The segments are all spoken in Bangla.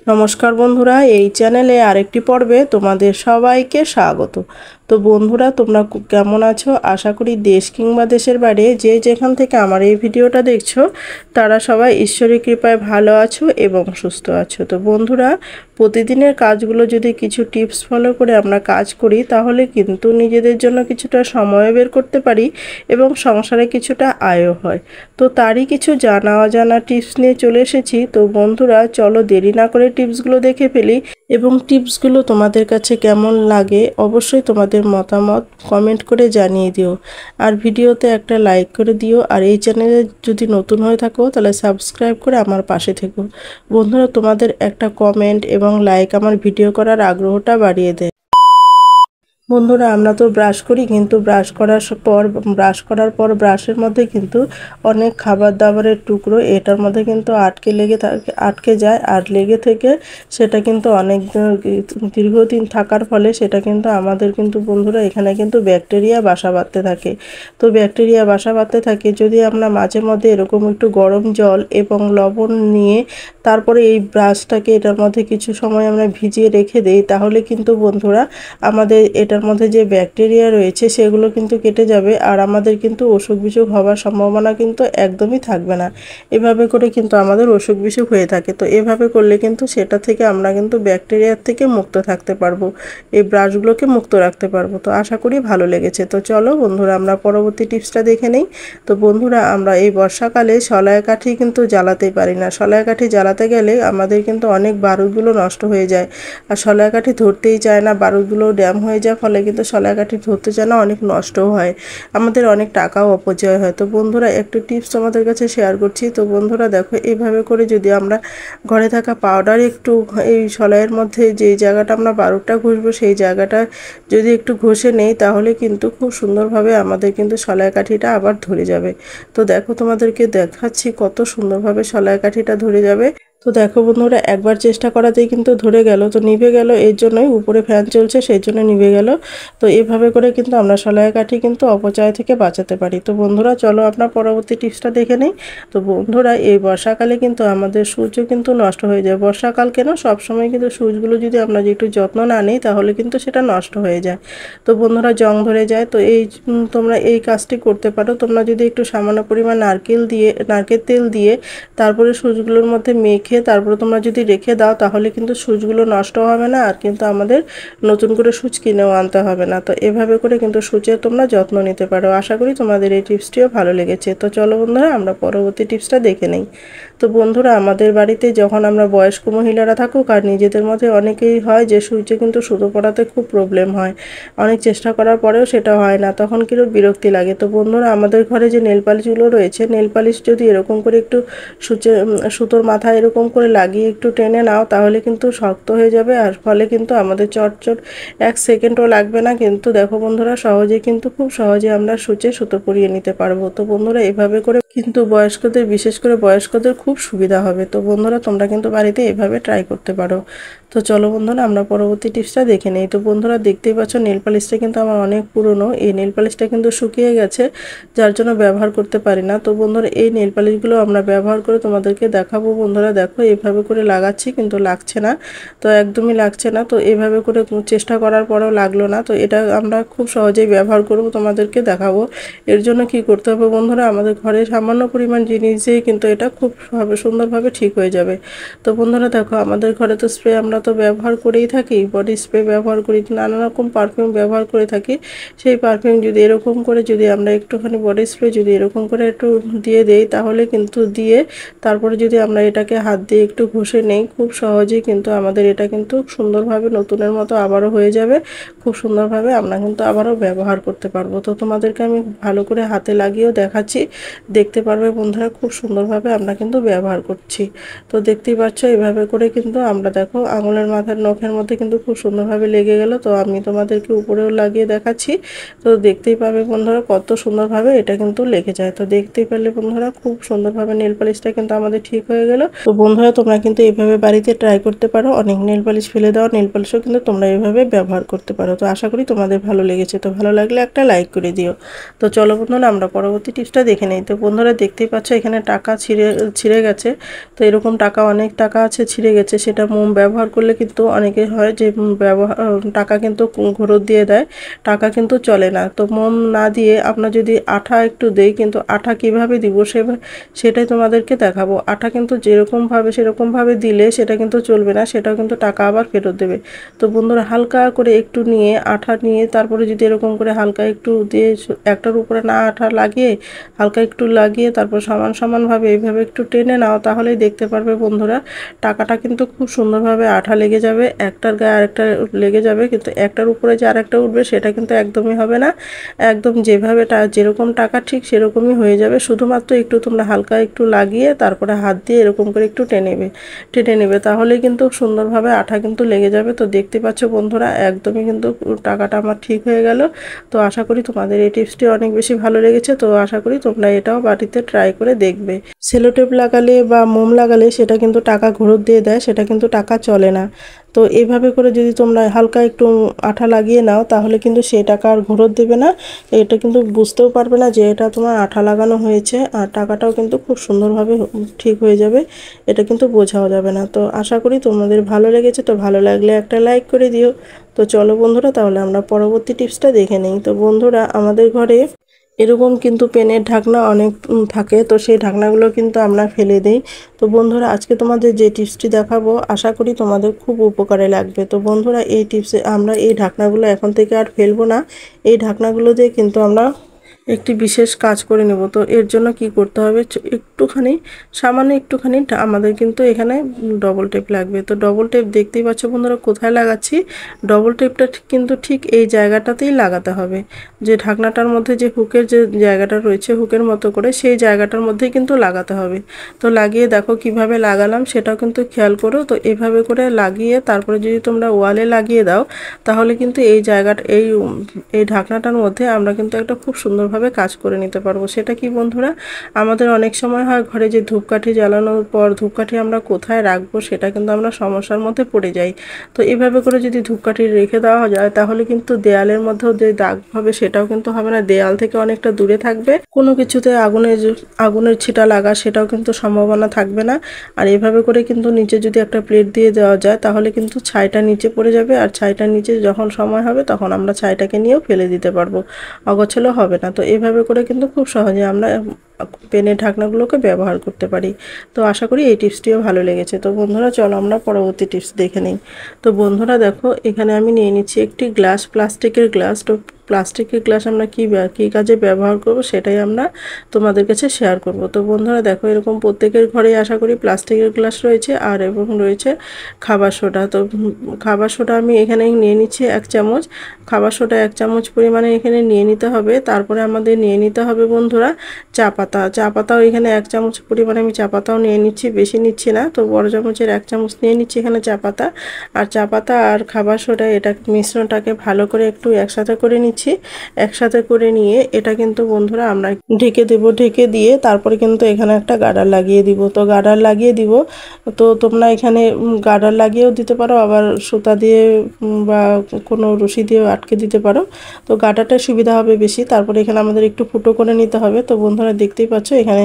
নমস্কার বন্ধুরা, এই চ্যানেলে আরেকটি পর্বে তোমাদের সবাইকে স্বাগত। তো বন্ধুরা, তোমরা কেমন আছো? আশা করি দেশ কিংবা দেশের বাইরে যে যেখান থেকে আমার এই ভিডিওটা দেখছো তারা সবাই ঈশ্বরের কৃপায় ভালো আছো এবং সুস্থ আছো। তো বন্ধুরা, প্রতিদিনের কাজগুলো যদি কিছু টিপস ফলো করে আমরা কাজ করি তাহলে কিন্তু নিজেদের জন্য কিছুটা সময় বের করতে পারি এবং সংসারে কিছুটা আয়ও হয়। তো তারই কিছু জানা অজানা টিপস নিয়ে চলে এসেছি। তো বন্ধুরা, চলো দেরি না করে টিপসগুলো দেখে ফেলি এবং টিপসগুলো তোমাদের কাছে কেমন লাগে অবশ্যই তোমাদের মতামত কমেন্ট করে জানিয়ে দিও। আর ভিডিওতে একটা লাইক করে দিও, আর এই চ্যানেলে যদি নতুন হয়ে থাকো তাহলে সাবস্ক্রাইব করে আমার পাশে থেকো। বন্ধুরা, তোমাদের একটা কমেন্ট এবং লাইক আমার ভিডিও করার আগ্রহটা বাড়িয়ে দেয়। বন্ধুরা, আমরা তো ব্রাশ করি, কিন্তু ব্রাশ করার পর ব্রাশের মধ্যে কিন্তু অনেক খাবার দাবারের টুকরো এটার মধ্যে কিন্তু আটকে যায়, আর লেগে থেকে সেটা কিন্তু অনেক দীর্ঘদিন থাকার ফলে সেটা কিন্তু আমাদের কিন্তু বন্ধুরা এখানে কিন্তু ব্যাকটেরিয়া বাসা বাঁধতে থাকে। তো ব্যাকটেরিয়া বাসা বাঁধতে থাকে, যদি আমরা মাঝে মধ্যে এরকম একটু গরম জল এবং লবণ নিয়ে তারপরে এই ব্রাশটাকে এটার মধ্যে কিছু সময় আমরা ভিজিয়ে রেখে দেই, তাহলে কিন্তু বন্ধুরা আমাদের এটার মধ্যে যে ব্যাকটেরিয়া রয়েছে সেগুলো কিন্তু কেটে যাবে, আর আমাদের কিন্তু অসুখ বিসুখ হওয়ার সম্ভাবনা কিন্তু একদমই থাকবে না। এভাবে করে কিন্তু আমাদের অসুখ বিসুখ হয়ে থাকে। তো এভাবে করলে কিন্তু সেটা থেকে আমরা কিন্তু ব্যাকটেরিয়ার থেকে মুক্ত থাকতে পারবো, এই ব্রাশগুলোকে মুক্ত রাখতে পারবো। তো আশা করি ভালো লেগেছে। তো চলো বন্ধুরা, আমরা পরবর্তী টিপসটা দেখে নেই। তো বন্ধুরা, আমরা এই বর্ষাকালে সলায় কাঠি কিন্তু জ্বালাতেই পারি না। সলায় কাঠি জ্বালাতে গেলে আমাদের কিন্তু অনেক বারুদগুলো নষ্ট হয়ে যায়, আর সলায় কাঠি ধরতেই চায় না, বারুদগুলো ড্যাম হয়ে যায়, ফলে কিন্তু সলায় কাঠি ধরতে চায় না, অনেক নষ্টও হয়, আমাদের অনেক টাকাও অপচয় হয়। তো বন্ধুরা, একটু টিপস তোমাদের কাছে শেয়ার করছি। তো বন্ধুরা দেখো, এইভাবে করে যদি আমরা ঘরে থাকা পাউডার একটু এই সলাইয়ের মধ্যে যে জায়গাটা আমরা বারুদটা ঘষবো সেই জায়গাটা যদি একটু ঘষে নেই, তাহলে কিন্তু খুব সুন্দরভাবে আমাদের কিন্তু সলায় কাঠিটা আবার ধরে যাবে। তো দেখো, তোমাদেরকে দেখাচ্ছি কত সুন্দরভাবে সলায় কাঠিটা ধরে যাবে। তো দেখো বন্ধুরা, একবার চেষ্টা করাতেই কিন্তু ধরে গেল। তো নিভে গেল, এর জন্যই উপরে ফ্যান চলছে সেই জন্য নিভে গেল। তো এভাবে করে কিন্তু আমরা সলায় কাঠি কিন্তু অপচয় থেকে বাঁচাতে পারি। তো বন্ধুরা, চলো আপনার পরবর্তী টিপসটা দেখে নেই। তো বন্ধুরা, এই বর্ষাকালে কিন্তু আমাদের সূর্য কিন্তু নষ্ট হয়ে যায়। বর্ষাকাল কেন, সবসময় কিন্তু সূর্যগুলো যদি আমরা যে একটু যত্ন না নিই তাহলে কিন্তু সেটা নষ্ট হয়ে যায়। তো বন্ধুরা, জং ধরে যায়। তো তোমরা এই কাজটি করতে পারো। তোমরা যদি একটু সামান্য পরিমাণ নারকেল তেল দিয়ে তারপরে সুচগুলোর মধ্যে মেখে তারপরে তোমরা যদি রেখে দাও, তাহলে কিন্তু সুচগুলো নষ্ট হবে না, আর কিন্তু আমাদের নতুন করে সুচ কিনেও আনতে হবে না। তো এভাবে করে কিন্তু সুচের তোমরা যত্ন নিতে পারো। আশা করি তোমাদের এই টিপসটিও ভালো লেগেছে। তো চলো বন্ধুরা, আমরা পরবর্তী টিপসটা দেখে নেই। তো বন্ধুরা, আমাদের বাড়িতে যখন আমরা বয়স্ক মহিলারা থাকুক আর নিজেদের মধ্যে অনেকেই হয় যে সূর্যে কিন্তু সুতো পড়াতে খুব প্রবলেম হয়, অনেক চেষ্টা করার পরেও সেটা হয় না, তখন কিন্তু বিরক্তি লাগে। তো বন্ধুরা, আমাদের ঘরে যে নেল পালিশগুলো রয়েছে, নেল পালিশ যদি এরকম করে একটু সুতোর মাথায় এরকম করে লাগিয়ে একটু টেনে নাও, তাহলে কিন্তু শক্ত হয়ে যাবে, আর ফলে কিন্তু আমাদের চটচট 1 সেকেন্ডও লাগবে না। কিন্তু দেখো বন্ধুরা, খুব সহজে আমরা সুতো পরিয়ে নিতে পারবো। তো বন্ধুরা, এভাবে করে কিন্তু বিশেষ করে বয়স্কদের খুব সুবিধা হবে। তো বন্ধুরা, তোমরা কিন্তু বাড়িতে এভাবে ট্রাই করতে পারো। তো চলো বন্ধুরা, আমরা পরবর্তী টিপসটা দেখে নেই। তো বন্ধুরা, দেখতেই পাচ্ছ নেল পালিশটা কিন্তু আমার অনেক পুরনো। এই নেল পালিশটা কিন্তু শুকিয়ে গেছে, যার জন্য ব্যবহার করতে পারি না। তো বন্ধুরা, এই নেল পালিশগুলো আমরা ব্যবহার করে তোমাদেরকে দেখাবো। বন্ধুরা দেখো, এইভাবে করে লাগাচ্ছি কিন্তু লাগছে না, তো একদমই লাগছে না। তো এইভাবে করে চেষ্টা করার পরেও লাগলো না। তো এটা আমরা খুব সহজেই ব্যবহার করব, তোমাদেরকে দেখাবো। এর জন্য কি করতে হবে বন্ধুরা, আমাদের ঘরে সামান্য পরিমাণ জিনিস দিয়েই কিন্তু এটা খুব সুন্দরভাবে ঠিক হয়ে যাবে। তো বন্ধুরা দেখো, আমাদের ঘরে তো স্প্রে আমরা তো ব্যবহার করেই থাকি, বডি স্প্রে ব্যবহার করি, নানা রকম পারফিউম ব্যবহার করে থাকি। সেই পারফিউম যদি এরকম করে যদি আমরা একটুখানি বডি স্প্রে যদি এরকম করে একটু দিয়ে দেই, তাহলে কিন্তু তারপরে যদি আমরা এটাকে হাত দিয়ে একটু ঘষে নেই, খুব সহজেই কিন্তু আমাদের এটা কিন্তু সুন্দরভাবে নতুনের মতো আবারও হয়ে যাবে। খুব সুন্দরভাবে আমরা কিন্তু আবারও ব্যবহার করতে পারবো। তো তোমাদেরকে আমি ভালো করে হাতে লাগিয়েও দেখাচ্ছি, দেখতে পারবে বন্ধুরা খুব সুন্দরভাবে আমরা কিন্তু ব্যবহার করছি। তো দেখতেই পাচ্ছ, এভাবে করে কিন্তু আমরা দেখো আঙুলের মাথার নখের মধ্যে কিন্তু খুব সুন্দরভাবে লেগে গেল। তো আমি তোমাদেরকে উপরেও লাগিয়ে দেখাচ্ছি। তো দেখতেই পাবে বন্ধুরা কত সুন্দরভাবে এটা কিন্তু লেগে যায়। তো দেখতেই পেলে বন্ধুরা, খুব সুন্দরভাবে নেল পালিশটা কিন্তু আমাদের ঠিক হয়ে গেল। তো বন্ধুরা, তোমরা কিন্তু এইভাবে বাড়িতে ট্রাই করতে পারো। অনেক নেল পালিশ ফেলে দেওয়া নেল পালিশও কিন্তু তোমরা এইভাবে ব্যবহার করতে পারো। তো আশা করি তোমাদের ভালো লেগেছে। তো ভালো লাগলে একটা লাইক করে দিও। তো চলো বন্ধুরা, আমরা পরবর্তী টিপসটা দেখে নেই। তো বন্ধুরা, দেখতেই পাচ্ছ এখানে টাকা ছিঁড়ে ছিঁড়ে গেছে, তো এরকম টাকা অনেক টাকা আছে ছিঁড়ে গেছে, সেটা মোম ব্যবহার করলে কিন্তু অনেকে হয় যে টাকা কিন্তু ঘুরত দিয়ে দেয়, টাকা কিন্তু চলে না। তো মোম না দিয়ে আমরা যদি আঠা একটু দেই, কিন্তু আঠা কিভাবে দিব সেটাই তোমাদেরকে দেখাবো। আঠা কিন্তু সেরকমভাবে দিলে সেটা কিন্তু চলবে না, সেটাও কিন্তু টাকা আবার ফেরত দেবে। তো বন্ধুরা হালকা করে একটু নিয়ে আঠা নিয়ে তারপরে যদি এরকম করে হালকা একটু দিয়ে একটার উপরে না আঠা লাগিয়ে হালকা একটু লাগিয়ে তারপর সমানভাবে এইভাবে একটু টেনে নাও, তাহলেই দেখতে পারবে বন্ধুরা টাকাটা কিন্তু খুব সুন্দরভাবে আঠা লেগে যাবে, একটার গায়ে আরেকটা লেগে যাবে, কিন্তু একটার উপরে যে আরেকটা উঠবে সেটা কিন্তু একদমই হবে না। একদম যেরকম টাকা ঠিক সেরকমই হয়ে যাবে। শুধুমাত্র একটু তোমরা হালকা একটু লাগিয়ে তারপরে হাত দিয়ে এরকম করে একটু টেনে নেবে, তাহলেই কিন্তু সুন্দরভাবে আঠা কিন্তু লেগে যাবে। তো দেখতে পাচ্ছ বন্ধুরা একদমই কিন্তু টাকাটা আমার ঠিক হয়ে গেল। তো আশা করি তোমাদের এই টিপসটি অনেক বেশি ভালো লেগেছে। তো আশা করি তোমরা এটাও বাড়িতে ট্রাই করে দেখবে। সেলোটেপ লাগালে বা মোম লাগালে সেটা কিন্তু টাকা ঘুরত দিয়ে দেয়, সেটা কিন্তু টাকা চলে না। তো এইভাবে করে যদি তোমরা হালকা একটু আঠা লাগিয়ে নাও, তাহলে কিন্তু সেই টাকা আর ঘুরত দেবে না। এটা কিন্তু বুঝতেও পারবে না যে এটা তোমার আঠা লাগানো হয়েছে, আর টাকাটাও কিন্তু খুব সুন্দরভাবে ঠিক হয়ে যাবে, এটা কিন্তু বোঝাও যাবে না। তো আশা করি তোমাদের ভালো লেগেছে। তো ভালো লাগলে একটা লাইক করে দিও। তো চলো বন্ধুরা, তাহলে আমরা পরবর্তী টিপসটা দেখে নিই। তো বন্ধুরা আমাদের ঘরে এরকম কিন্তু পেনের ঢাকনা অনেক থাকে, তো সেই ঢাকনাগুলো কিন্তু আমরা ফেলে দিই। তো বন্ধুরা আজকে তোমাদের যে টিপসটি দেখাবো আশা করি তোমাদের খুব উপকারে লাগবে। তো বন্ধুরা এই টিপসে আমরা এই ঢাকনাগুলো এখন থেকে আর ফেলবো না, এই ঢাকনাগুলো দিয়ে কিন্তু আমরা একটি বিশেষ কাজ করে নেব। তো এর জন্য কি করতে হবে, সামান্য একটুখানি আমাদের কিন্তু এখানে ডবল টেপ লাগবে। তো ডবল টেপ দেখতেই পাচ্ছ বন্ধুরা কোথায় লাগাচ্ছি, ডবল টেপটা কিন্তু ঠিক এই জায়গাটাতেই লাগাতে হবে, যে ঢাকনাটার মধ্যে যে হুকের যে জায়গাটা রয়েছে হুকের মতো করে সেই জায়গাটার মধ্যেই কিন্তু লাগাতে হবে। তো লাগিয়ে দেখো কিভাবে লাগালাম সেটাও কিন্তু খেয়াল করো। তো এভাবে করে লাগিয়ে তারপরে যদি তোমরা ওয়ালে লাগিয়ে দাও, তাহলে কিন্তু এই জায়গাটা এই ঢাকনাটার মধ্যে আমরা কিন্তু একটা খুব সুন্দরভাবে কাজ করে নিতে পারবো। সেটা কি বন্ধুরা, আমাদের অনেক সময় হয় ঘরে যে ধূপকাঠি জ্বালানোর পর ধূপকাঠি আমরা কোথায় রাখবো সেটা কিন্তু আমরা সমস্যার মধ্যে পড়ে যাই। তো এভাবে করে যদি ধূপকাঠি রেখে দেওয়া যায়, তাহলে কিন্তু দেয়ালের মধ্যেও যে দাগ হবে সেটাও কিন্তু হবে না, দেয়াল থেকে অনেকটা দূরে থাকবে, কোনো কিছুতে আগুনের ছিটা লাগা সেটাও কিন্তু সম্ভাবনা থাকবে না। আর এভাবে করে কিন্তু নিচে যদি একটা প্লেট দিয়ে দেওয়া যায়, তাহলে কিন্তু ছাইটা নিচে পড়ে যাবে, আর ছাইটা নিচে যখন সময় হবে তখন আমরা ছাইটাকে নিয়েও ফেলে দিতে পারবো, অগোছালো হবে না। তো এইভাবে করে কিন্তু খুব সহজে আমরা পেনের ঢাকনাগুলোকে ব্যবহার করতে পারি। তো আশা করি এই টিপসটিও ভালো লেগেছে। তো বন্ধুরা চলো আমরা পরবর্তী টিপস দেখে নিই। তো বন্ধুরা দেখো এখানে আমি নিয়ে নিচ্ছি একটি গ্লাস, প্লাস্টিকের গ্লাস। তো প্লাস্টিকের গ্লাস আমরা কী কাজে ব্যবহার করব সেটাই আমরা তোমাদের কাছে শেয়ার করব। তো বন্ধুরা দেখো এরকম প্রত্যেকের ঘরে আশা করি প্লাস্টিকের গ্লাস রয়েছে, আর এবং রয়েছে খাবার সোডা। তো খাবার সোডা আমি এখানে নিয়ে নিচ্ছি 1 চামচ, খাবার সোডা 1 চামচ পরিমাণে এখানে নিয়ে নিতে হবে। তারপরে আমাদের নিয়ে নিতে হবে বন্ধুরা চা পাতাও এখানে 1 চামচ পরিমাণে আমি চা পাতাও নিয়ে নিচ্ছি, বেশি নিচ্ছি না। তো বড় চামচের 1 চামচ নিয়ে নিচ্ছি এখানে চা পাতা। আর চা পাতা আর খাবার সোডা এটা মিশ্রণটাকে ভালো করে একটু একসাথে করে নিচ্ছি। একসাথে করে নিয়ে এটা কিন্তু বন্ধুরা আমরা ঢেকে দেব, ঢেকে দিয়ে তারপরে কিন্তু এখানে একটা গার্ডার লাগিয়ে দিব। তো গার্ডার লাগিয়ে দিব, তো তোমরা এখানে গার্ডার লাগিয়েও দিতে পারো, আবার সুতা দিয়ে বা কোনো রশি দিয়েও আটকে দিতে পারো। তো গার্ডারটা সুবিধা হবে বেশি। তারপরে এখানে আমাদের একটু ফুটো করে নিতে হবে। তো বন্ধুরা দেখতেই পাচ্ছ এখানে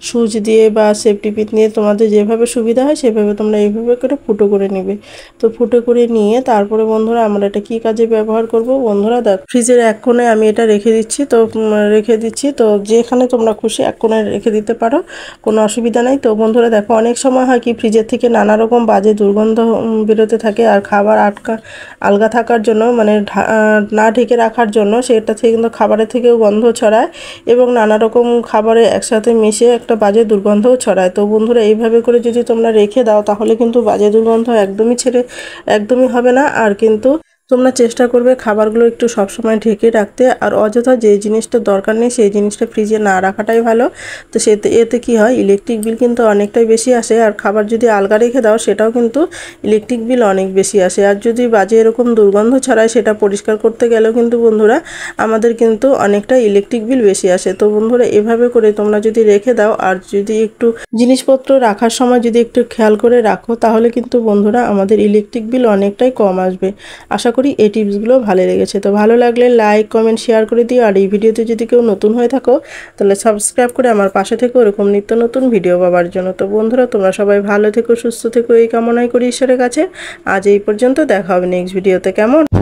সুচ দিয়ে বা সেফটি পিন নিয়ে তোমাদের যেভাবে সুবিধা হয় সেভাবে তোমরা এইভাবে করে ফুটো করে নেবে। তো ফুটো করে নিয়ে তারপরে বন্ধুরা আমরা এটা কি কাজে ব্যবহার করব, বন্ধুরা দেখ ফ্রিজের এক কোণে আমি এটা রেখে দিচ্ছি। তো যেখানে তোমরা খুশি এক কোণে রেখে দিতে পারো, কোনো অসুবিধা নেই। তো বন্ধুরা দেখো অনেক সময় হয় কি ফ্রিজের থেকে নানা রকম বাজে দুর্গন্ধ বেরোতে থাকে, আর খাবার আলগা থাকার জন্য মানে না ঢেকে রাখার জন্য সেটা থেকে কিন্তু খাবারের থেকেও গন্ধ ছড়ায়, এবং নানা রকম খাবারে একসাথে মিশে একটা বাজে দুর্গন্ধও ছড়ায়। তো বন্ধুরা এইভাবে করে যদি তোমরা রেখে দাও, তাহলে কিন্তু বাজে দুর্গন্ধ একদমই হবে না। আর কিন্তু তোমরা চেষ্টা করবে খাবারগুলো একটু সবসময় ঢেকে রাখতে, আর অযথা যে জিনিসটা দরকার নেই সেই জিনিসটা ফ্রিজে না রাখাটাই ভালো। তো এতে কি হয়, ইলেকট্রিক বিল কিন্তু অনেকটাই বেশি আসে, আর খাবার যদি আলগা রেখে দাও সেটাও কিন্তু ইলেকট্রিক বিল অনেক বেশি আসে। আর যদি বাজে এরকম দুর্গন্ধ ছড়ায় সেটা পরিষ্কার করতে গেলেও কিন্তু বন্ধুরা আমাদের কিন্তু অনেকটা ইলেকট্রিক বিল বেশি আসে। তো বন্ধুরা এভাবে করে তোমরা যদি রেখে দাও, আর যদি একটু জিনিসপত্র রাখার সময় যদি একটু খেয়াল করে রাখো, তাহলে কিন্তু বন্ধুরা আমাদের ইলেকট্রিক বিল অনেকটাই কম আসবে। আশা করি এই টিপসগুলো ভালো লেগেছে। তো ভালো লাগলে লাইক কমেন্ট শেয়ার করে দিও। আর এই ভিডিওতে যদি কেউ নতুন হয়ে থাকো তাহলে সাবস্ক্রাইব করে আমার পাশে থেকো এরকম নিত্য নতুন ভিডিও পাওয়ার জন্য। তো বন্ধুরা তোমরা সবাই ভালো থেকো সুস্থ থেকো এই কামনাই করি ঈশ্বরের কাছে। আজ এই পর্যন্ত, দেখা হবে নেক্সট ভিডিওতে। কেমন?